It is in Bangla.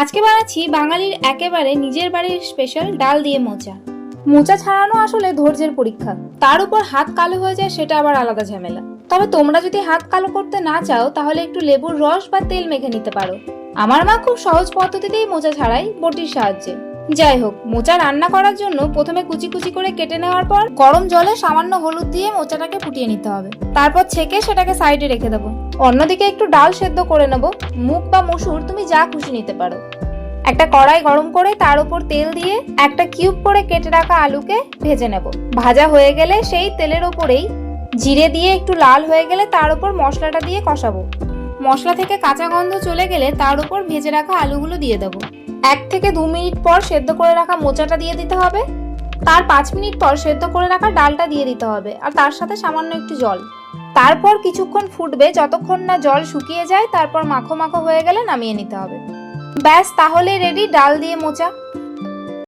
আজকে বানাচ্ছি বাঙালির একেবারে নিজের বাড়ির স্পেশাল ডাল দিয়ে মোচা। মোচা ছাড়ানো আসলে ধৈর্যের পরীক্ষা, তার উপর হাত কালো হয়ে যায় সেটা আবার আলাদা ঝামেলা। তবে তোমরা যদি হাত কালো করতে না চাও তাহলে একটু লেবুর রস বা তেল মেখে নিতে পারো। আমার মা খুব সহজ পদ্ধতিতেই মোচা ছাড়াই বটির সাহায্যে। যাই হোক, মোচা রান্না করার জন্য প্রথমে কুচি কুচি করে কেটে নেওয়ার পর গরম জলে সামান্য হলুদ দিয়ে মোচাটাকে ফুটিয়ে নিতে হবে। তারপর ছেঁকে সেটাকে সাইডে রেখে দেবো। অন্যদিকে একটু ডাল সেদ্ধ করে নেব। মুগ বা মসুর তুমি যা খুশি নিতে পারো। একটা কড়াই গরম করে তার উপর তেল দিয়ে একটা কিউব করে কেটে রাখা আলুকে ভেজে নেব। ভাজা হয়ে গেলে সেই তেলের ওপরেই জিরে দিয়ে একটু লাল হয়ে গেলে তার উপর মশলাটা দিয়ে কষাবো। মশলা থেকে কাঁচা গন্ধ চলে গেলে তার উপর ভেজে রাখা আলুগুলো দিয়ে দেবো। 1 থেকে 2 মিনিট পর সেদ্ধ করে রাখা মোচাটা দিয়ে দিতে হবে। তার 5 মিনিট পর সেদ্ধ করে রাখা ডালটা দিয়ে দিতে হবে, আর তার সাথে সামান্য একটু জল। তারপর কিছুক্ষণ ফুটবে, যতক্ষণ না জল শুকিয়ে যায়। তারপর মাখো মাখো হয়ে গেলে নামিয়ে নিতে হবে। ব্যাস, তাহলে রেডি ডাল দিয়ে মোচা।